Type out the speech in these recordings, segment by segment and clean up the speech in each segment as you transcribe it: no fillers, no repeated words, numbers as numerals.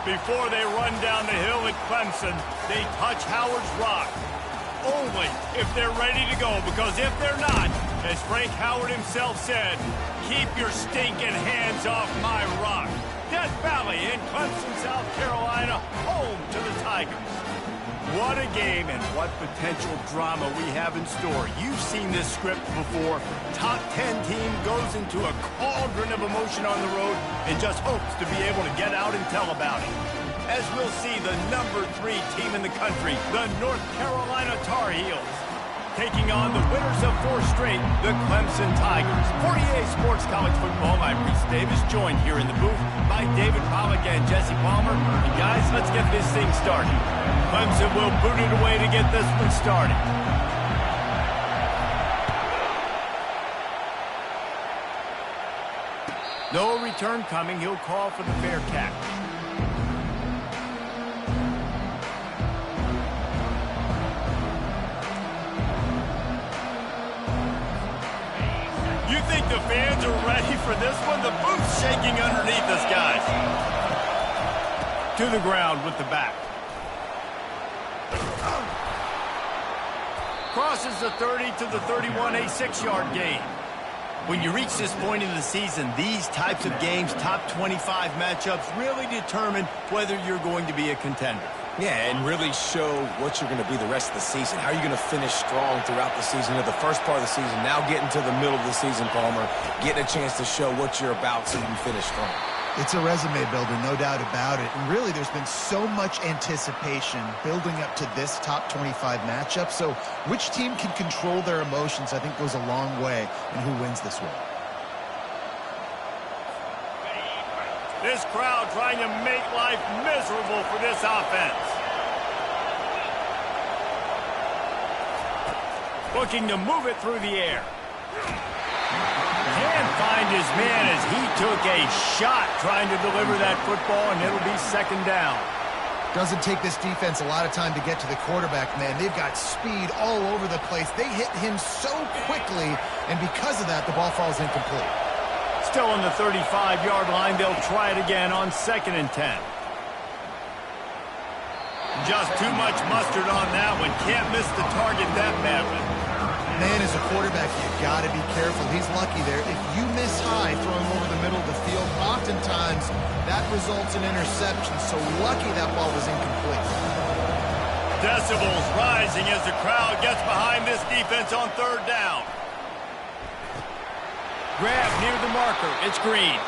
Before they run down the hill at Clemson, they touch Howard's rock. Only if they're ready to go, because if they're not, as Frank Howard himself said, keep your stinking hands off my rock. Death Valley in Clemson, South Carolina, home to the Tigers. What a game and what potential drama we have in store. You've seen this script before. Top 10 team goes into a cauldron of emotion on the road and just hopes to be able to get out and tell about it. As we'll see the number 3 team in the country, the North Carolina Tar Heels, taking on the winners of 4 straight, the Clemson Tigers. For EA Sports College Football, I'm Reese Davis, joined here in the booth by David Pollack and Jesse Palmer. And guys, let's get this thing started. Clemson will boot it away to get this one started. No return coming. He'll call for the fair catch. You think the fans are ready for this one? The booth's shaking underneath us, guys. To the ground with the back. Crosses the 30 to the 31, a 6-yard gain. When you reach this point in the season, these types of games, top 25 matchups, really determine whether you're going to be a contender. Yeah, and really show what you're going to be the rest of the season. How are you going to finish strong throughout the season, the first part of the season, now getting to the middle of the season, Palmer, getting a chance to show what you're about so you can finish strong. It's a resume builder, no doubt about it. And really, there's been so much anticipation building up to this top 25 matchup. So which team can control their emotions, I think, goes a long way in who wins this one. This crowd trying to make life miserable for this offense. Looking to move it through the air. Can't find his man as he took a shot trying to deliver that football, and it'll be second down. Doesn't take this defense a lot of time to get to the quarterback, man. They've got speed all over the place. They hit him so quickly, and because of that, the ball falls incomplete. Still on the 35-yard line. They'll try it again on 2nd and 10. Just too much mustard on that one. Can't miss the target that badly. Man, as a quarterback, you've got to be careful. He's lucky there. If you miss high throwing over the middle of the field, oftentimes that results in interception. So lucky that ball was incomplete. Decibels rising as the crowd gets behind this defense on 3rd down. Grab near the marker. It's Green.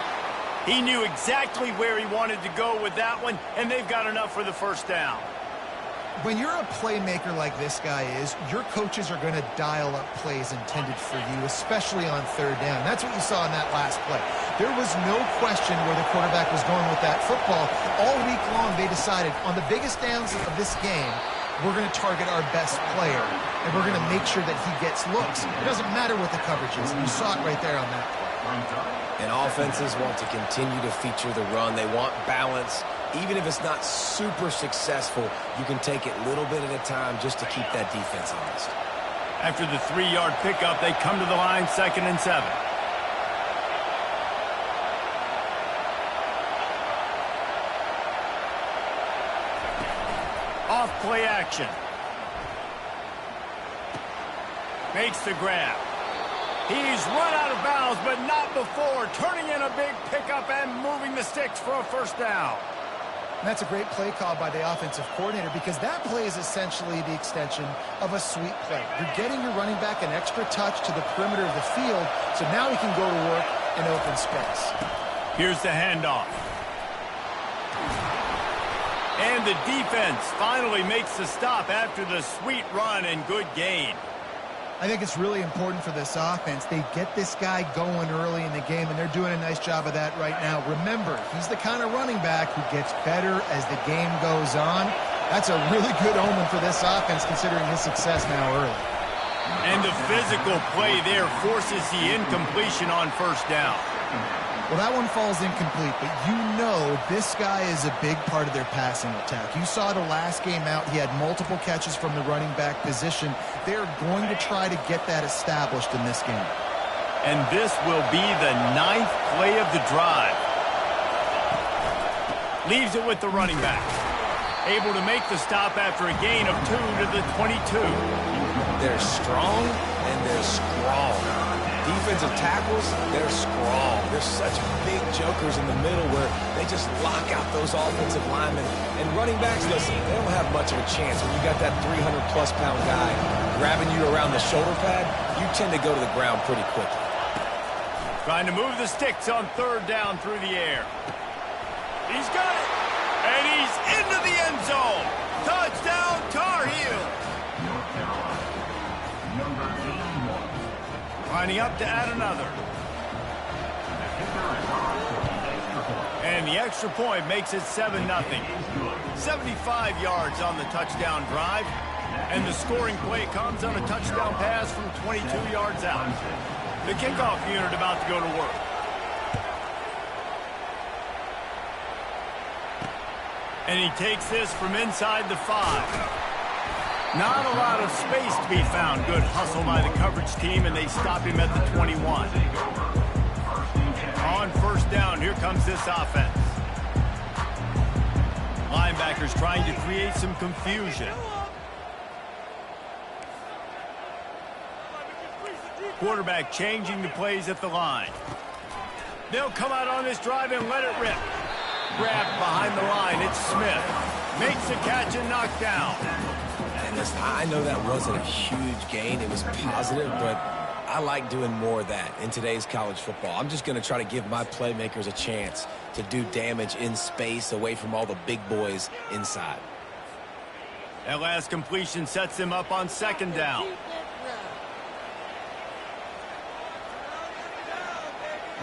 He knew exactly where he wanted to go with that one, and they've got enough for the first down. When you're a playmaker like this guy is, your coaches are going to dial up plays intended for you, especially on 3rd down. That's what you saw in that last play. There was no question where the quarterback was going with that football. All week long, they decided on the biggest downs of this game, we're going to target our best player, and we're going to make sure that he gets looks. It doesn't matter what the coverage is. You saw it right there on that play. And offenses want to continue to feature the run. They want balance. Even if it's not super successful, you can take it little bit at a time just to keep that defense honest. After the 3-yard pickup, they come to the line, 2nd and 7. Off play action. Makes the grab. He's run out of bounds, but not before. Turning in a big pickup and moving the sticks for a first down. And that's a great play call by the offensive coordinator because that play is essentially the extension of a sweep play. You're getting your running back an extra touch to the perimeter of the field, so now he can go to work in open space. Here's the handoff. And the defense finally makes the stop after the sweet run and good gain. I think it's really important for this offense. They get this guy going early in the game, and they're doing a nice job of that right now. Remember, he's the kind of running back who gets better as the game goes on. That's a really good omen for this offense, considering his success now early. And the physical play there forces the incompletion on 1st down. Well, that one falls incomplete, but you know this guy is a big part of their passing attack. You saw the last game out, he had multiple catches from the running back position. They're going to try to get that established in this game. And this will be the 9th play of the drive. Leaves it with the running back. Able to make the stop after a gain of 2 to the 22. They're strong and they're strong. Defensive tackles, they're strong. They're such big jokers in the middle where they just lock out those offensive linemen. And running backs, listen, they don't have much of a chance. When you got that 300-plus pound guy grabbing you around the shoulder pad, you tend to go to the ground pretty quickly. Trying to move the sticks on third down through the air. He's got it. And he's into the end zone. Touchdown, Tar Heels. Lining up to add another. And the extra point makes it 7-0. 75 yards on the touchdown drive. And the scoring play comes on a touchdown pass from 22 yards out. The kickoff unit about to go to work. And he takes this from inside the 5. Not a lot of space to be found. Good hustle by the coverage team, and they stop him at the 21. On first down, here comes this offense. Linebackers trying to create some confusion. Quarterback changing the plays at the line. They'll come out on this drive and let it rip. Grabbed behind the line, it's Smith. Makes the catch and knocked down. And listen, I know that wasn't a huge gain. It was positive, but I like doing more of that in today's college football. I'm just going to try to give my playmakers a chance to do damage in space away from all the big boys inside. That last completion sets them up on second down.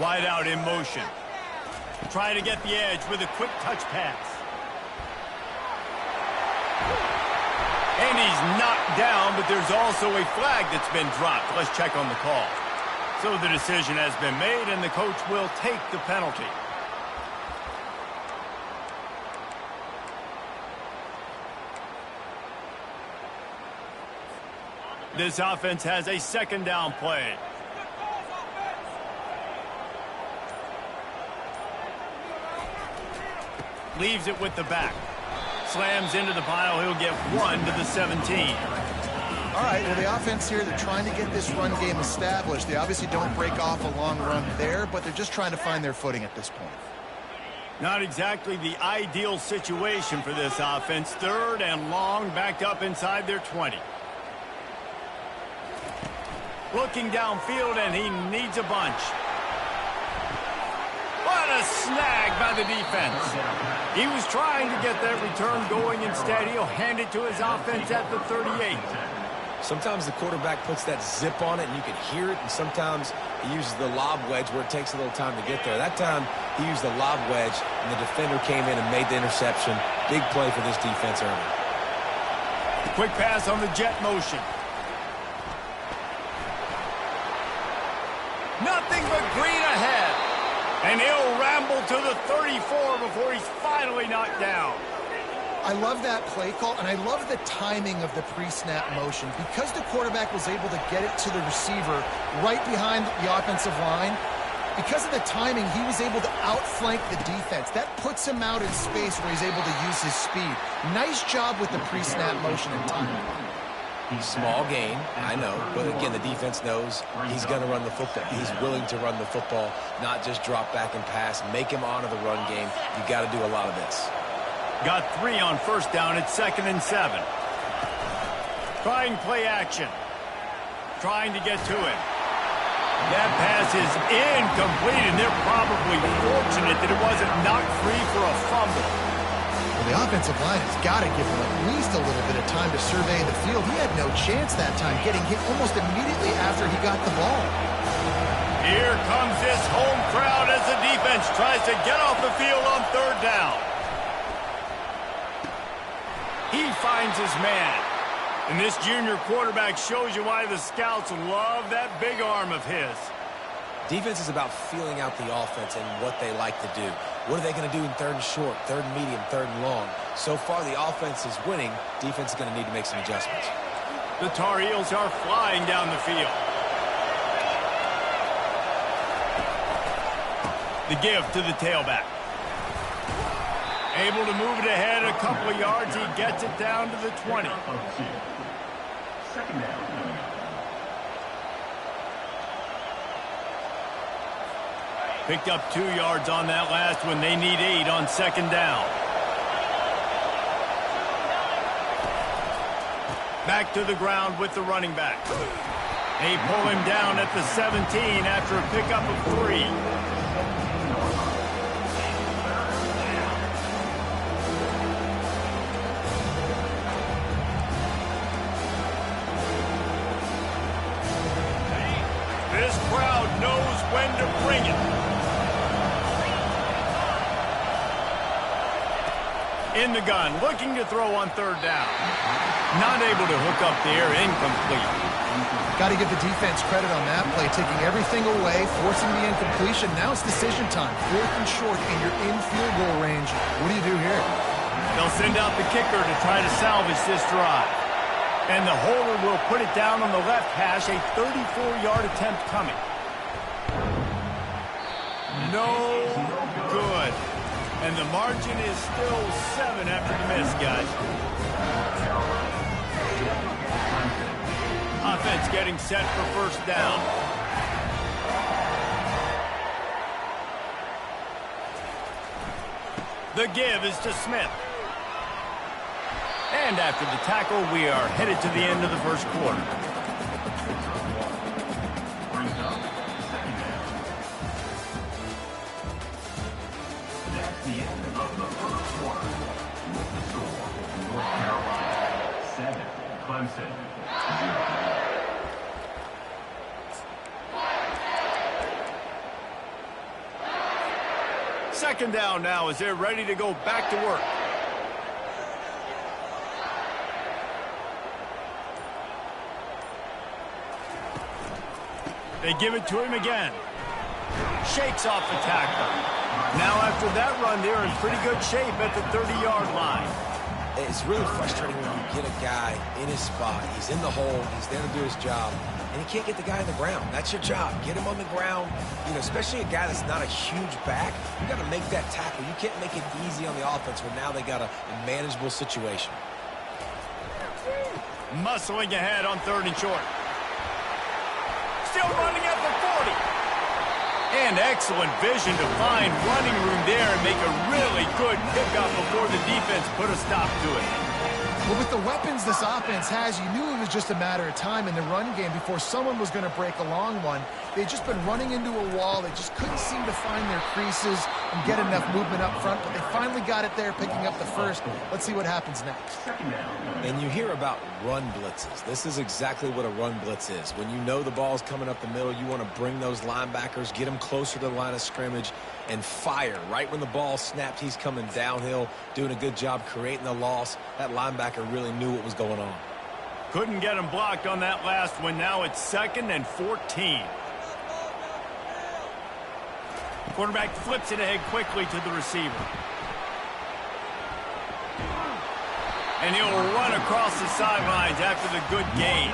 Wide out in motion. Trying to get the edge with a quick touch pass. And he's knocked down, but there's also a flag that's been dropped. Let's check on the call. So the decision has been made, and the coach will take the penalty. This offense has a second down play. Leaves it with the back. Slams into the pile. He'll get 1 to the 17. All right, well, the offense here, they're trying to get this run game established. They obviously don't break off a long run there, but they're just trying to find their footing at this point. Not exactly the ideal situation for this offense. Third and long, backed up inside their 20. Looking downfield, and he needs a bunch. What a snag by the defense. He was trying to get that return going. Instead, he'll hand it to his offense at the 38. Sometimes the quarterback puts that zip on it, and you can hear it, and sometimes he uses the lob wedge where it takes a little time to get there. That time, he used the lob wedge, and the defender came in and made the interception. Big play for this defense early. Quick pass on the jet motion. Nothing but green ahead. And he'll ramble to the 34 before he's finally knocked down. I love that play call, and I love the timing of the pre-snap motion. Because the quarterback was able to get it to the receiver right behind the offensive line, because of the timing, he was able to outflank the defense. That puts him out in space where he's able to use his speed. Nice job with the pre-snap motion and timing. Small gain, I know, but again, the defense knows he's going to run the football. He's willing to run the football, not just drop back and pass, make him honor the run game. You got to do a lot of this. Got 3 on first down at 2nd and 7. Trying play action. Trying to get to it. That pass is incomplete, and they're probably fortunate that it wasn't knocked free for a fumble. Well, the offensive line has got to give him at least a little bit of time to survey the field. He had no chance that time, getting hit almost immediately after he got the ball. Here comes this home crowd as the defense tries to get off the field on third down. He finds his man. And this junior quarterback shows you why the scouts love that big arm of his. Defense is about feeling out the offense and what they like to do. What are they going to do in third and short, third and medium, third and long? So far, the offense is winning. Defense is going to need to make some adjustments. The Tar Heels are flying down the field. The give to the tailback. Able to move it ahead a couple of yards. He gets it down to the 20. Second down. Picked up 2 yards on that last one. They need 8 on second down. Back to the ground with the running back. They pull him down at the 17 after a pickup of 3. This crowd knows when to bring it. In the gun, looking to throw on third down. Not able to hook up there, incomplete. Got to give the defense credit on that play, taking everything away, forcing the incompletion. Now it's decision time. 4th and short, and you're in field goal range. What do you do here? They'll send out the kicker to try to salvage this drive. And the holder will put it down on the left hash, a 34-yard attempt coming. No good. And the margin is still 7 after the miss, guys. Offense getting set for first down. The give is to Smith. And after the tackle, we are headed to the end of the first quarter. That's the end of the first quarter. The score, North Carolina 7, Clemson 0. Second down now as they're ready to go back to work. They give it to him again. Shakes off the tackle. Now after that run, they're in pretty good shape at the 30-yard line. It's really frustrating when you get a guy in his spot. He's in the hole. He's there to do his job. And he can't get the guy on the ground. That's your job. Get him on the ground. You know, especially a guy that's not a huge back. You got to make that tackle. You can't make it easy on the offense when now they got a manageable situation. Muscling ahead on 3rd and short. Still running at the 40. And excellent vision to find running room there and make a really good pickup before the defense put a stop to it. Well, with the weapons this offense has, you knew it was just a matter of time in the run game before someone was going to break a long one. They'd just been running into a wall. They just couldn't seem to find their creases and get enough movement up front, but they finally got it there, picking up the first. Let's see what happens next. And you hear about run blitzes. This is exactly what a run blitz is. When you know the ball's coming up the middle, you want to bring those linebackers, get them closer to the line of scrimmage, and fire. Right when the ball snapped, he's coming downhill, doing a good job creating the loss. That linebacker really knew what was going on. Couldn't get him blocked on that last one. Now it's 2nd and 14. Quarterback flips it ahead quickly to the receiver. And he'll run across the sidelines after the good gain.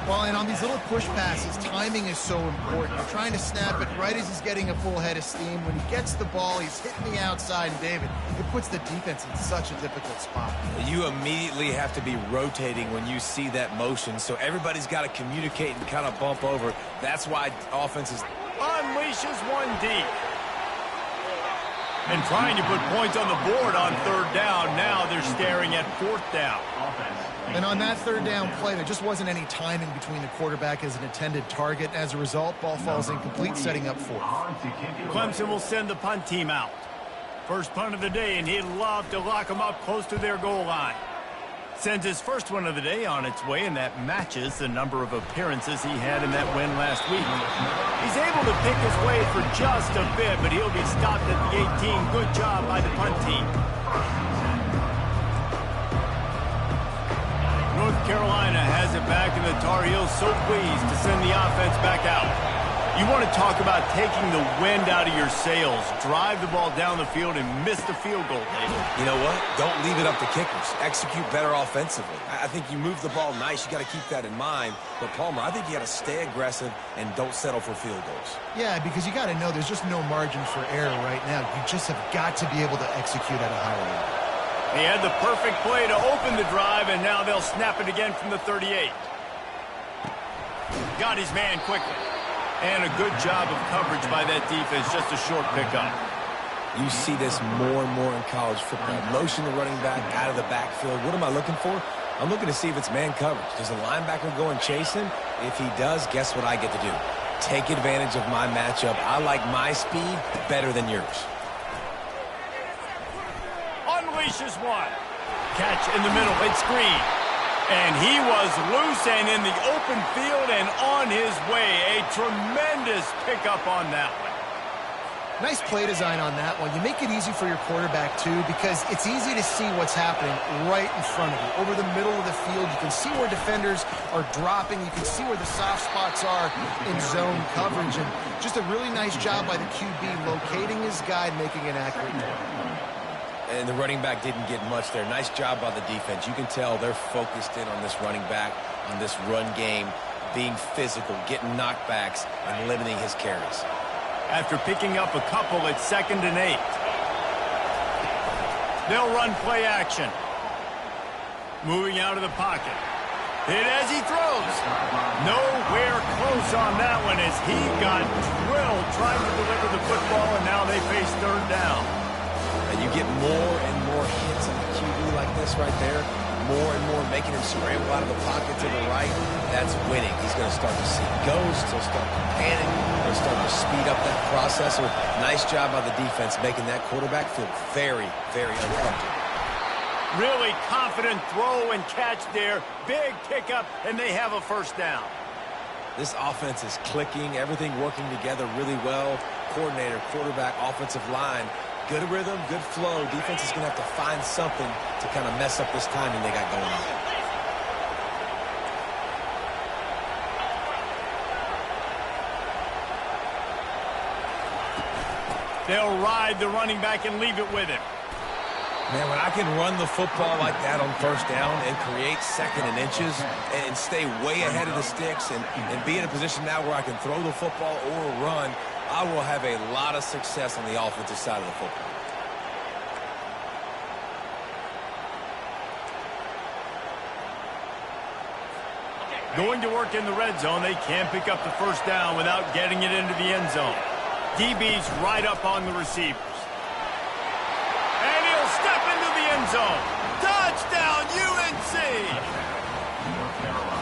Well, and on these little push passes, timing is so important. You're trying to snap it right as he's getting a full head of steam. When he gets the ball, he's hitting the outside, and David, it puts the defense in such a difficult spot. You immediately have to be rotating when you see that motion, so everybody's got to communicate and kind of bump over. That's why offenses unleashes one deep. And trying to put points on the board on 3rd down. Now they're staring at 4th down. And on that 3rd down play, there just wasn't any timing between the quarterback as an intended target. As a result, ball falls incomplete, setting up 4th. Clemson will send the punt team out. First punt of the day, and he'd love to lock them up close to their goal line. Sends his first one of the day on its way, and that matches the number of appearances he had in that win last week. He's able to pick his way for just a bit, but he'll be stopped at the 18. Good job by the punt team. North Carolina has it back, and the Tar Heels so pleased to send the offense back out. You want to talk about taking the wind out of your sails. Drive the ball down the field and miss the field goal, David. You know what? Don't leave it up to kickers. Execute better offensively. I think you move the ball nice. You got to keep that in mind. But, Palmer, I think you got to stay aggressive and don't settle for field goals. Yeah, because you got to know there's just no margin for error right now. You just have got to be able to execute at a higher level. He had the perfect play to open the drive, and now they'll snap it again from the 38. Got his man quickly. And a good job of coverage by that defense, just a short pickup. You see this more and more in college football. Motion the running back out of the backfield. What am I looking for? I'm looking to see if it's man coverage. Does the linebacker go and chase him? If he does, guess what I get to do? Take advantage of my matchup. I like my speed better than yours. Unleashes one. Catch in the middle, it's screen. And he was loose and in the open field and on his way. A tremendous pickup on that one. Nice play design on that one. You make it easy for your quarterback, too, because it's easy to see what's happening right in front of you. Over the middle of the field, you can see where defenders are dropping. You can see where the soft spots are in zone coverage. And just a really nice job by the QB locating his guy and making an accurate throw. And the running back didn't get much there. Nice job by the defense. You can tell they're focused in on this running back, on this run game, being physical, getting knockbacks, and limiting his carries. After picking up a couple, it's 2nd and 8. They'll run play action. Moving out of the pocket. Hit as he throws. Nowhere close on that one as he got drilled trying to deliver the football, and now they face 3rd down. And you get more and more hits on the QB like this right there, more and more making him scramble out of the pocket to the right. That's winning. He's going to start to see ghosts. He'll start to panic. He'll start to speed up that process. Nice job by the defense making that quarterback feel very, very uncomfortable. Really confident throw and catch there. Big pickup, and they have a 1st down. This offense is clicking. Everything working together really well. Coordinator, quarterback, offensive line. Good rhythm, good flow. Defense is going to have to find something to kind of mess up this timing they got going on. They'll ride the running back and leave it with him. Man, when I can run the football like that on 1st down and create 2nd and inches and stay way ahead of the sticks and be in a position now where I can throw the football or run, I will have a lot of success on the offensive side of the football. Going to work in the red zone, they can't pick up the 1st down without getting it into the end zone. DB's right up on the receivers. And he'll step into the end zone. Touchdown, UNC!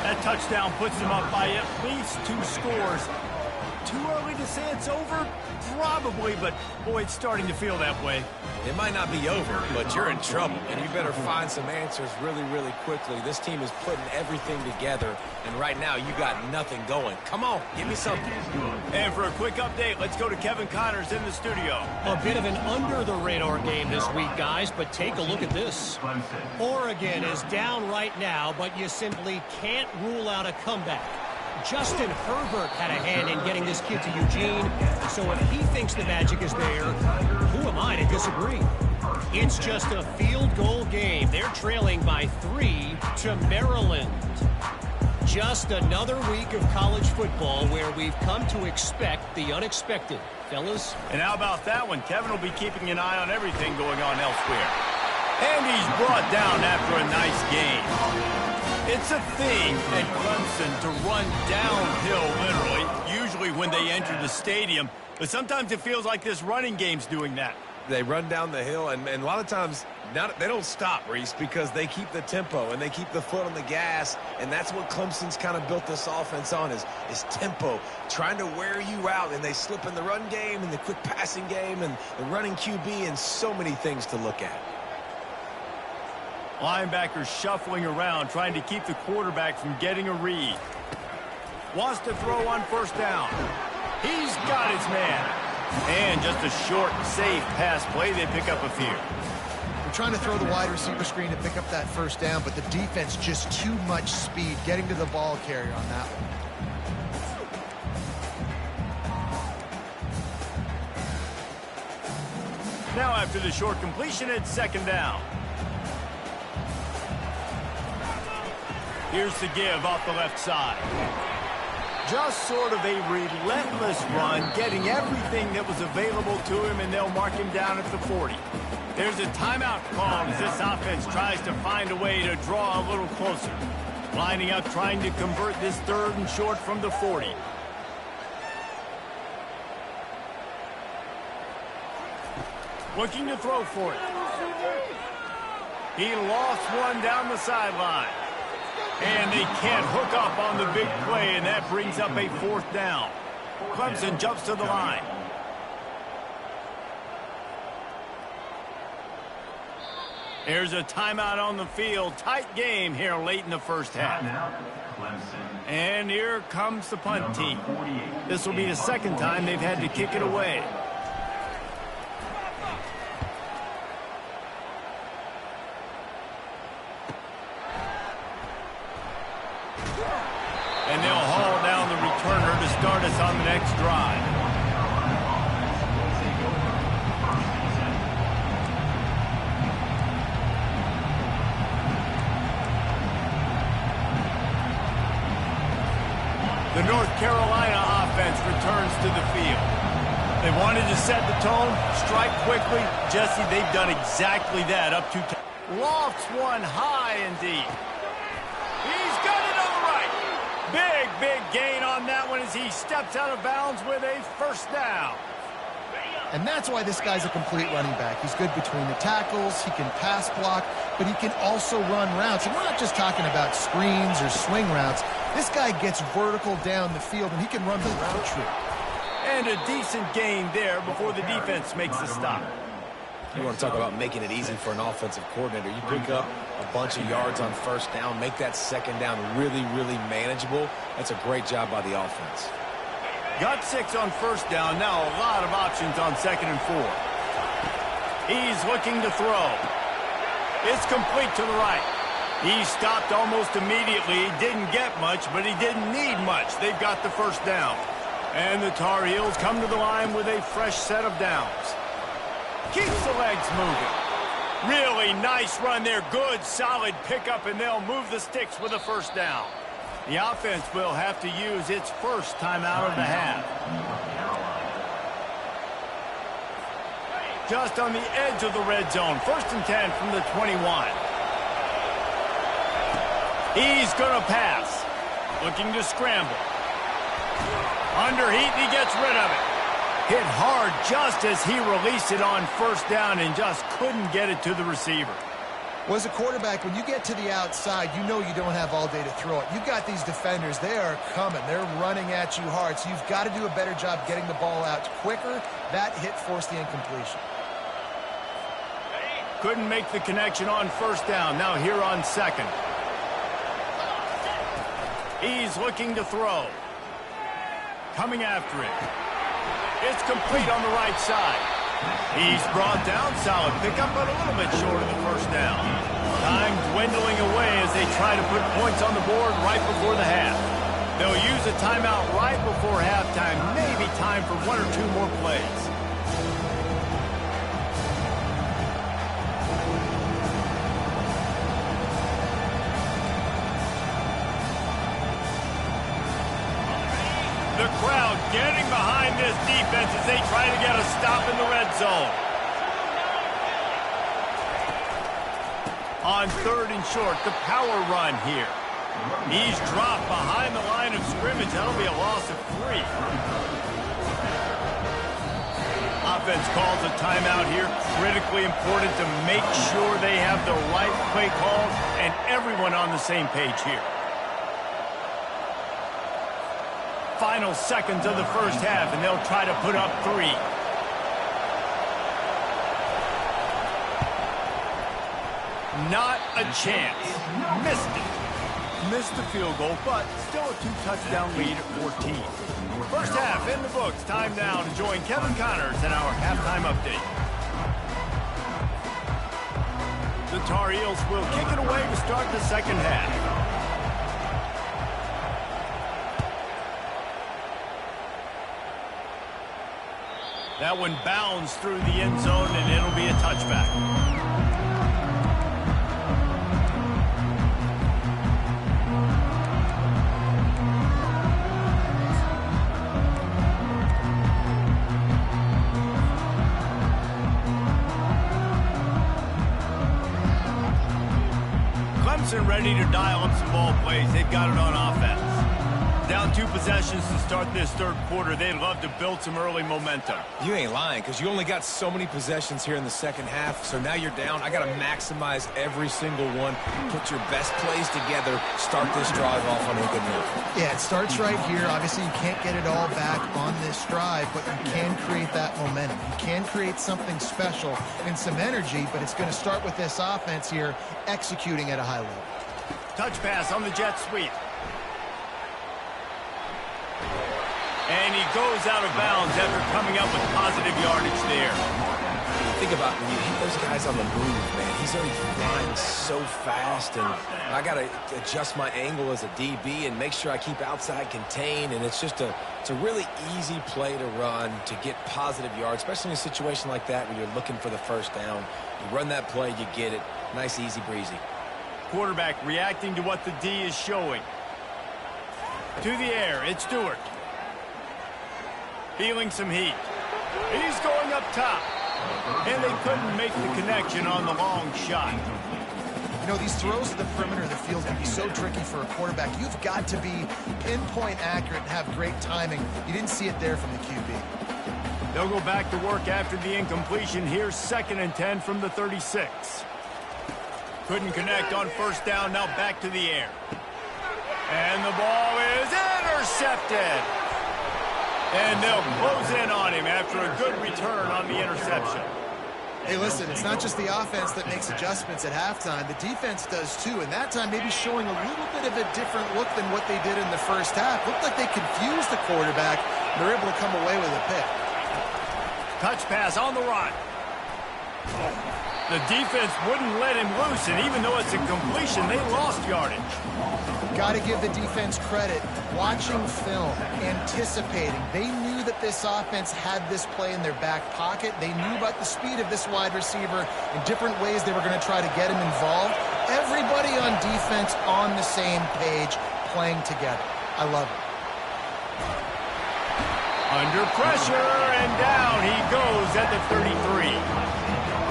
That touchdown puts them up by at least 2 scores. Too early to say it's over? Probably, but boy, it's starting to feel that way. It might not be over, but you're in trouble, and you better find some answers really, really quickly. This team is putting everything together, and right now you got nothing going. Come on, give me something. And for a quick update, let's go to Kevin Connors in the studio. A bit of an under-the-radar game this week, guys, but take a look at this. Oregon is down right now, but you simply can't rule out a comeback. Justin Herbert had a hand in getting this kid to Eugene, so if he thinks the magic is there, who am I to disagree? It's just a field goal game. They're trailing by 3 to Maryland. Just another week of college football where we've come to expect the unexpected. Fellas? And how about that one? Kevin will be keeping an eye on everything going on elsewhere. And he's brought down after a nice game. It's a thing at Clemson to run downhill, literally, usually when they enter the stadium. But sometimes it feels like this running game's doing that. They run down the hill, and a lot of times they don't stop, Reese, because they keep the tempo and they keep the foot on the gas, and that's what Clemson's kind of built this offense on is tempo, trying to wear you out, and they slip in the run game and the quick passing game and the running QB and so many things to look at. Linebackers shuffling around, trying to keep the quarterback from getting a read. Wants to throw on 1st down. He's got his man. And just a short, safe pass play. They pick up a few. We're trying to throw the wide receiver screen to pick up that 1st down, but the defense just too much speed getting to the ball carrier on that one. Now after the short completion, it's second down. Here's the give off the left side. Just sort of a relentless run, getting everything that was available to him, and they'll mark him down at the 40. There's a timeout called as this offense tries to find a way to draw a little closer. Lining up, trying to convert this third and short from the 40. Looking to throw for it. He lost one down the sideline. And they can't hook up on the big play, and that brings up a fourth down. Clemson jumps to the line. There's a timeout on the field. Tight game here late in the first half. And here comes the punt team. This will be the second time they've had to kick it away. And they'll haul down the returner to start us on the next drive. The North Carolina offense returns to the field. They wanted to set the tone, strike quickly. Jesse, they've done exactly that up to... Lofts one high and deep. He's got it on the right. Big gain on that one as he steps out of bounds with a first down. And that's why this guy's a complete running back. He's good between the tackles, he can pass block, but he can also run routes. And we're not just talking about screens or swing routes. This guy gets vertical down the field, and he can run the route tree. And a decent gain there before the defense makes the stop. You want to talk about making it easy for an offensive coordinator. You pick up a bunch of yards on first down, make that second down really manageable. That's a great job by the offense. Got 6 on first down. Now a lot of options on second and 4. He's looking to throw. It's complete to the right. He stopped almost immediately. He didn't get much, but he didn't need much. They've got the first down. And the Tar Heels come to the line with a fresh set of downs. Keeps the legs moving. Really nice run there. Good, solid pickup, and they'll move the sticks with a first down. The offense will have to use its first timeout of the half. Just on the edge of the red zone. First and 10 from the 21. He's going to pass. Looking to scramble. Under heat, he gets rid of it. Hit hard just as he released it on first down and just couldn't get it to the receiver. Well, as a quarterback, when you get to the outside, you know you don't have all day to throw it. You've got these defenders. They are coming. They're running at you hard, so you've got to do a better job getting the ball out quicker. That hit forced the incompletion. Couldn't make the connection on first down. Now here on second. He's looking to throw. Coming after it. It's complete on the right side. He's brought down. Solid pickup, but a little bit short of the first down. Time dwindling away as they try to put points on the board right before the half. They'll use a timeout right before halftime. Maybe time for 1 or 2 more plays. The crowd getting behind this defense as they try to get a stop in the red zone. On third and short, the power run here. He's dropped behind the line of scrimmage. That'll be a loss of 3. Offense calls a timeout here. Critically important to make sure they have the right play calls and everyone on the same page here. Final seconds of the first half, and they'll try to put up 3. Not a chance. Missed it. Missed the field goal, but still a 2-touchdown lead at 14. First half in the books. Time now to join Kevin Connors in our halftime update. The Tar Heels will kick it away to start the second half. That one bounds through the end zone, and it'll be a touchback. Clemson ready to dial up some ball plays. They've got it on offense. Down 2 possessions to start this third quarter. They'd love to build some early momentum. You ain't lying, because you only got so many possessions here in the second half, so now you're down. I got to maximize every single one. Put your best plays together. Start this drive off on a good note. Yeah, it starts right here. Obviously, you can't get it all back on this drive, but you can create that momentum. You can create something special and some energy, but it's going to start with this offense here executing at a high level. Touch pass on the jet sweep. And he goes out of bounds after coming up with positive yardage there. Think about when you hit those guys on the move, man. He's already flying so fast, and I got to adjust my angle as a DB and make sure I keep outside contained, and it's a really easy play to run to get positive yards, especially in a situation like that where you're looking for the first down. You run that play, you get it. Nice, easy breezy. Quarterback reacting to what the D is showing. To the air, it's Stewart. Feeling some heat. He's going up top. And they couldn't make the connection on the long shot. You know, these throws to the perimeter of the field can be so tricky for a quarterback. You've got to be pinpoint accurate and have great timing. You didn't see it there from the QB. They'll go back to work after the incompletion. Here's 2nd and 10 from the 36. Couldn't connect on first down. Now back to the air. And the ball is intercepted. And they'll close in on him after a good return on the interception. Hey, listen, it's not just the offense that makes adjustments at halftime. The defense does too, and that time maybe showing a little bit of a different look than what they did in the first half. Looked like they confused the quarterback. They're able to come away with a pick. Touch pass on the run. The defense wouldn't let him loose, and even though it's a completion, they lost yardage. Got to give the defense credit. Watching film, anticipating. They knew that this offense had this play in their back pocket. They knew about the speed of this wide receiver in different ways they were going to try to get him involved. Everybody on defense on the same page, playing together. I love it. Under pressure, and down he goes at the 33.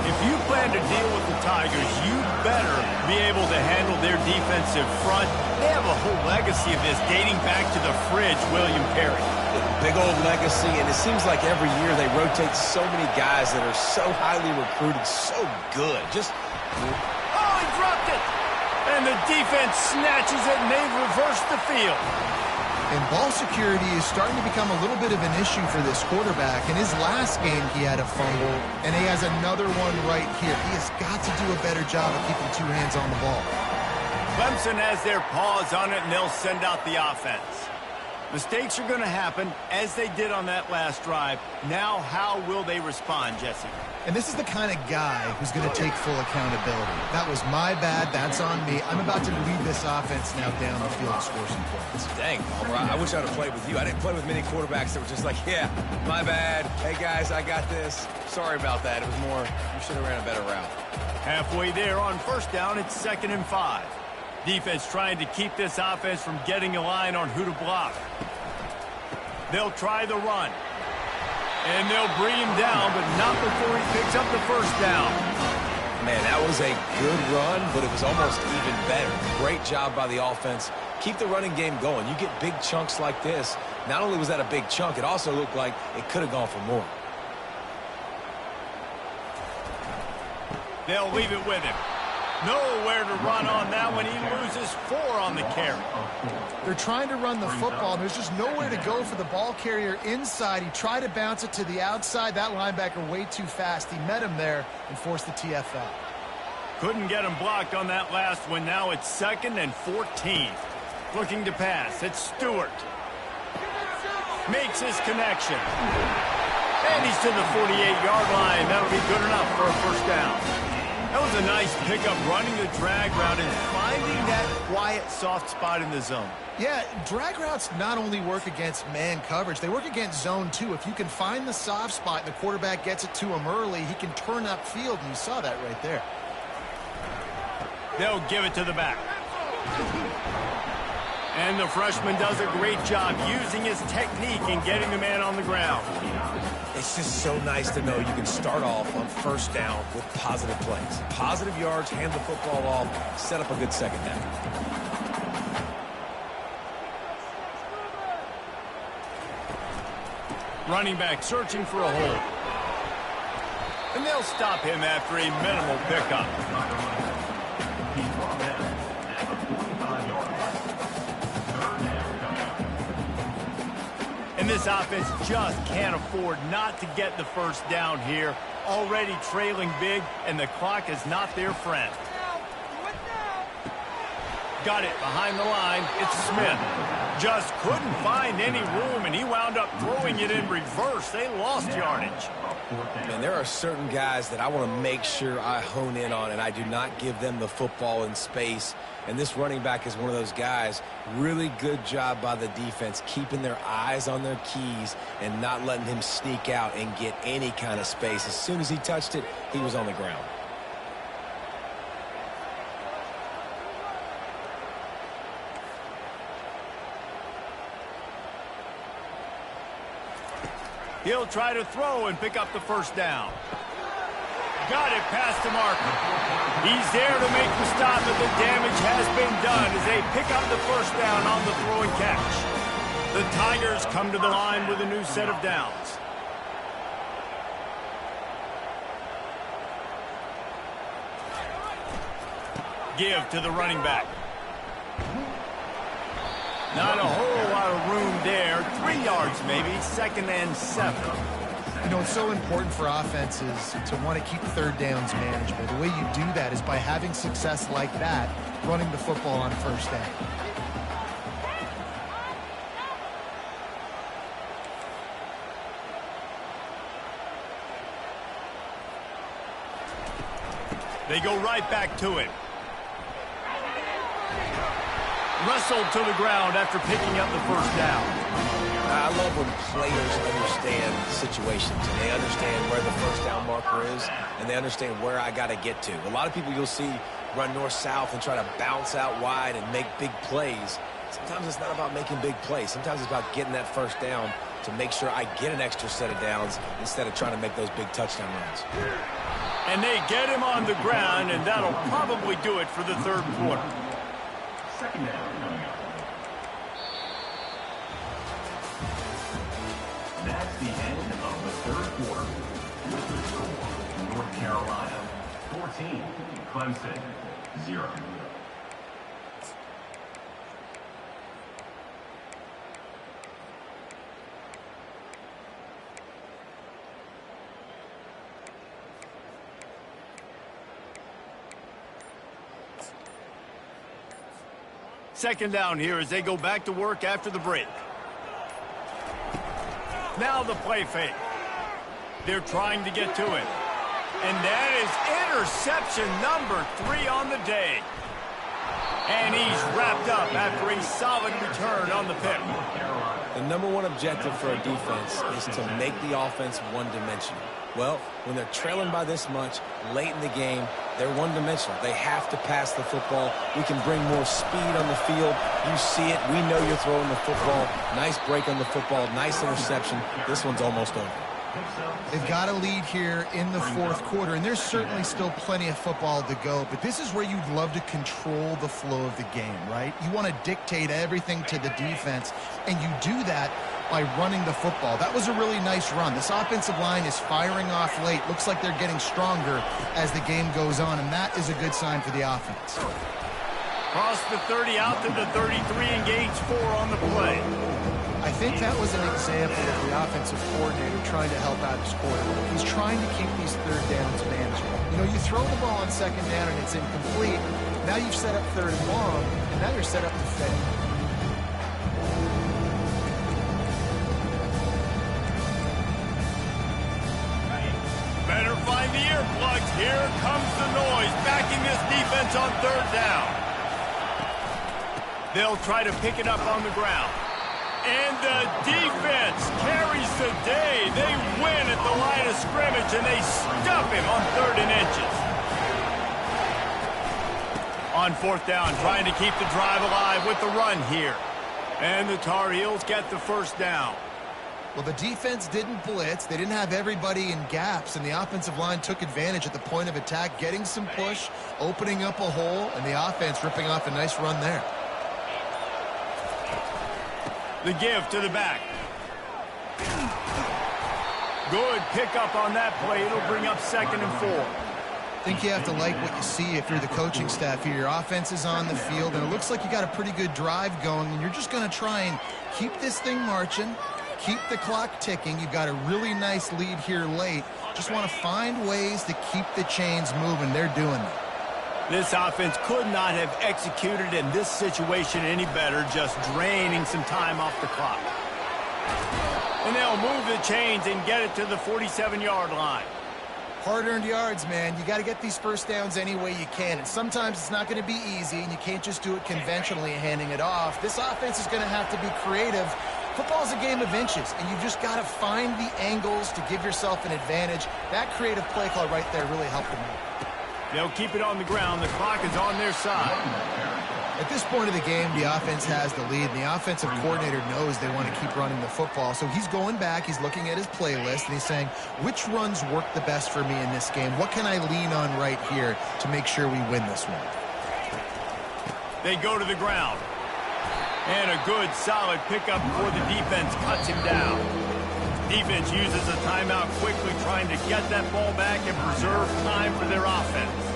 If you plan to deal with the Tigers, you better be able to handle their defensive front. They have a whole legacy of this dating back to the fridge, William Perry. Big old legacy, and it seems like every year they rotate so many guys that are so highly recruited, so good. Oh, he dropped it! And the defense snatches it, and they've reversed the field. And ball security is starting to become a little bit of an issue for this quarterback. In his last game, he had a fumble, and he has another one right here. He has got to do a better job of keeping 2 hands on the ball. Clemson has their paws on it, and they'll send out the offense. Mistakes are going to happen, as they did on that last drive. Now, how will they respond, Jesse? And this is the kind of guy who's going to take full accountability. That was my bad. That's on me. I'm about to lead this offense now down the field and score some points. Dang, Palmer, I wish I would have played with you. I didn't play with many quarterbacks that were just like, yeah, my bad. Hey, guys, I got this. Sorry about that. It was more, you should have ran a better route. Halfway there on first down, it's 2nd and 5. Defense trying to keep this offense from getting a line on who to block. They'll try the run. And they'll bring him down, but not before he picks up the first down. Man, that was a good run, but it was almost even better. Great job by the offense. Keep the running game going. You get big chunks like this. Not only was that a big chunk, it also looked like it could have gone for more. They'll leave it with him. Nowhere to run on that one. He loses 4 on the carry. They're trying to run the football. There's just nowhere to go for the ball carrier inside. He tried to bounce it to the outside. That linebacker way too fast. He met him there and forced the TFL. Couldn't get him blocked on that last one. Now it's 2nd and 14. Looking to pass. It's Stewart. Makes his connection. And he's to the 48-yard line. That'll be good enough for a first down. That was a nice pickup, running the drag route and finding that quiet, soft spot in the zone. Yeah, drag routes not only work against man coverage, they work against zone too. If you can find the soft spot and the quarterback gets it to him early, he can turn upfield, and you saw that right there. They'll give it to the back. And the freshman does a great job using his technique and getting the man on the ground. It's just so nice to know you can start off on first down with positive plays. Positive yards, hand the football off, set up a good second down. Running back searching for a hole. And they'll stop him after a minimal pickup. And this offense just can't afford not to get the first down here. Already trailing big, and the clock is not their friend. Got it behind the line. It's Smith. Just couldn't find any room, and he wound up throwing it in reverse. They lost yardage. And there are certain guys that I want to make sure I hone in on, and I do not give them the football in space. And this running back is one of those guys. Really good job by the defense, keeping their eyes on their keys and not letting him sneak out and get any kind of space. As soon as he touched it, he was on the ground. He'll try to throw and pick up the first down. Got it past the marker. He's there to make the stop, but the damage has been done as they pick up the first down on the throw and catch. The Tigers come to the line with a new set of downs. Give to the running back. Not a whole lot of room there. 3 yards maybe, 2nd and 7. You know, it's so important for offenses to want to keep third downs manageable. The way you do that is by having success like that, running the football on first down. They go right back to it. Wrestled to the ground after picking up the first down. I love when players understand situations and they understand where the first down marker is and they understand where I got to get to. A lot of people you'll see run north-south and try to bounce out wide and make big plays. Sometimes it's not about making big plays. Sometimes it's about getting that first down to make sure I get an extra set of downs instead of trying to make those big touchdown runs. And they get him on the ground, and that'll probably do it for the third quarter. Second down coming up. That's the end of the third quarter. With the score, North Carolina 14, Clemson 0. Second down here as they go back to work after the break. Now the play fake. They're trying to get to it. And that is interception number 3 on the day. And he's wrapped up after a solid return on the pick. The number one objective for a defense is to make the offense one-dimensional. Well, when they're trailing by this much late in the game, they're one-dimensional. They have to pass the football. We can bring more speed on the field. You see it. We know you're throwing the football. Nice break on the football. Nice interception. This one's almost over. They've got a lead here in the fourth quarter, and there's certainly still plenty of football to go, but this is where you'd love to control the flow of the game, right? You want to dictate everything to the defense, and you do that by running the football. That was a really nice run. This offensive line is firing off late. Looks like they're getting stronger as the game goes on, and that is a good sign for the offense. Cross the 30 out to the 33 and gains 4 on the play. I think that was an example of the offensive coordinator trying to help out his quarterback. He's trying to keep these third downs manageable. You know, you throw the ball on second down and it's incomplete. Now you've set up third and long, and now you're set up to fail. Better find the earplugs. Here comes the noise, backing this defense on third down. They'll try to pick it up on the ground. And the defense carries the day. They win at the line of scrimmage, and they stuff him on 3rd and inches. On 4th down, trying to keep the drive alive with the run here. And the Tar Heels get the 1st down. Well, the defense didn't blitz. They didn't have everybody in gaps, and the offensive line took advantage at the point of attack, getting some push, opening up a hole, and the offense ripping off a nice run there. The give to the back. Good pickup on that play. It'll bring up 2nd and 4. I think you have to like what you see if you're the coaching staff here. Your offense is on the field, and it looks like you got a pretty good drive going, and you're just going to try and keep this thing marching, keep the clock ticking. You've got a really nice lead here late. Just want to find ways to keep the chains moving. They're doing that. This offense could not have executed in this situation any better, just draining some time off the clock. And they'll move the chains and get it to the 47-yard line. Hard-earned yards, man. You got to get these 1st downs any way you can. And sometimes it's not going to be easy, and you can't just do it conventionally handing it off. This offense is going to have to be creative. Football's a game of inches, and you've just got to find the angles to give yourself an advantage. That creative play call right there really helped them out. They'll keep it on the ground. The clock is on their side. At this point of the game, the offense has the lead, and the offensive coordinator knows they want to keep running the football. So he's going back, he's looking at his playlist, and he's saying, which runs work the best for me in this game? What can I lean on right here to make sure we win this one? They go to the ground. And a good, solid pickup before the defense cuts him down. Defense uses a timeout quickly, trying to get that ball back and preserve time for their offense.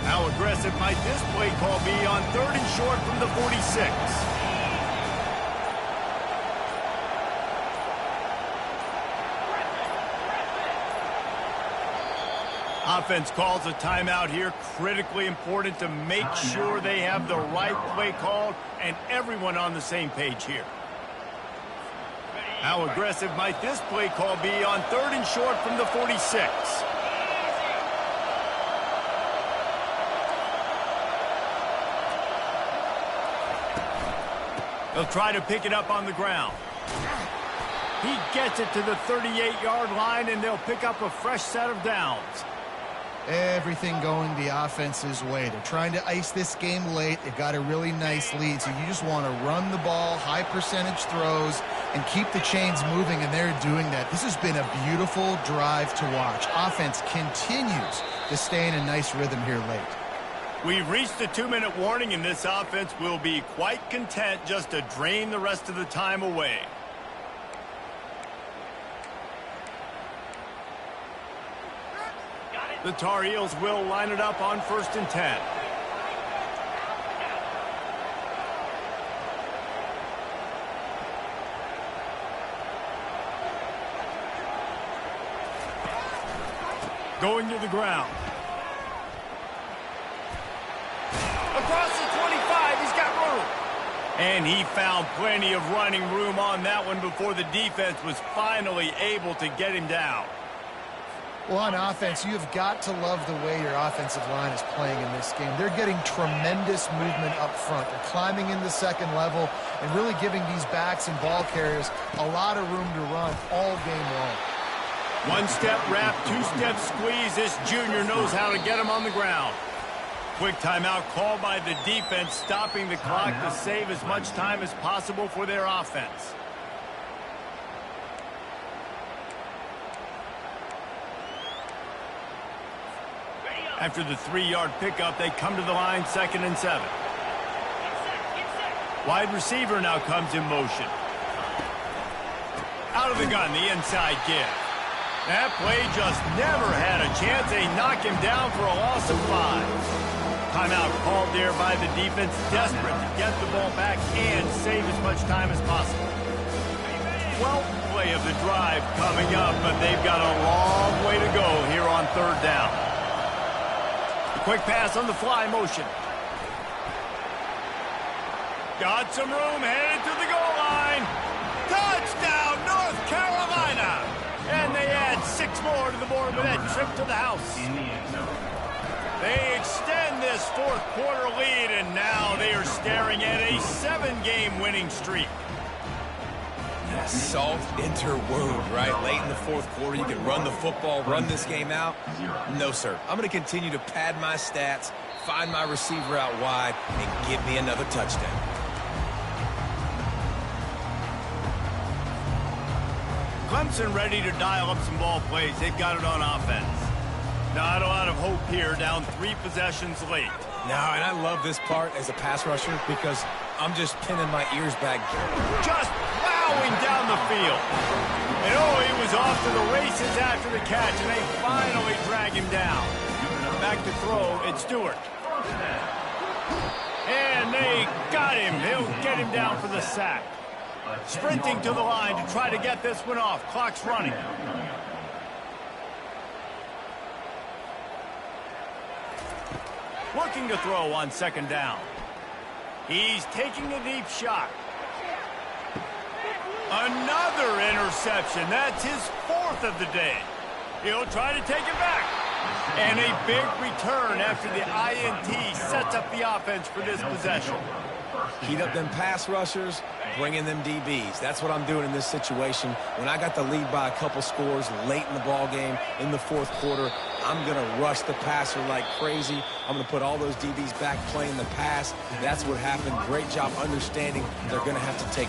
How aggressive might this play call be on 3rd and short from the 46? Offense calls a timeout here. Critically important to make sure they have the right play called and everyone on the same page here. How aggressive might this play call be on 3rd and short from the 46? They'll try to pick it up on the ground. He gets it to the 38-yard line, and they'll pick up a fresh set of downs. Everything going the offense's way. They're trying to ice this game late. They've got a really nice lead, so you just want to run the ball, high percentage throws, and keep the chains moving, and they're doing that. This has been a beautiful drive to watch. Offense continues to stay in a nice rhythm here late. We've reached the 2-minute warning, and this offense will be quite content just to drain the rest of the time away. The Tar Heels will line it up on 1st and 10. Going to the ground. Across the 25, he's got room. And he found plenty of running room on that one before the defense was finally able to get him down. Well, on offense, you've got to love the way your offensive line is playing in this game. They're getting tremendous movement up front. They're climbing in the second level and really giving these backs and ball carriers a lot of room to run all game long. One-step wrap, two-step squeeze. This junior knows how to get him on the ground. Quick timeout called by the defense, stopping the clock to save as much time as possible for their offense. After the 3-yard pickup, they come to the line, 2nd and 7. Wide receiver now comes in motion. Out of the gun, the inside give. That play just never had a chance. They knock him down for a loss of 5. Timeout called there by the defense, desperate to get the ball back and save as much time as possible. 12th play of the drive coming up, but they've got a long way to go here on 3rd down. Quick pass on the fly motion. Got some room, headed to the goal line. Touchdown, North Carolina! And they add 6 more to the board with that trip to the house. They extend this fourth quarter lead, and now they are staring at a 7-game winning streak. Salt enter wound, right? Late in the fourth quarter, you can run the football, run this game out. No, sir. I'm going to continue to pad my stats, find my receiver out wide, and give me another touchdown. Clemson ready to dial up some ball plays. They've got it on offense. Not a lot of hope here, down 3 possessions late. No, and I love this part as a pass rusher because I'm just pinning my ears back. Just plowing down the field. And he was off to the races after the catch, and they finally drag him down. Back to throw, it's Stewart. And they got him. He'll get him down for the sack. Sprinting to the line to try to get this one off. Clock's running. Looking to throw on 2nd down. He's taking a deep shot. Another interception. That's his 4th of the day. He'll try to take it back. And a big return after the INT sets up the offense for this possession. Heat up them pass rushers, bring in them DBs. That's what I'm doing in this situation. When I got the lead by a couple scores late in the ball game in the fourth quarter, I'm going to rush the passer like crazy. I'm going to put all those DBs back playing the pass. That's what happened. Great job understanding they're going to have to take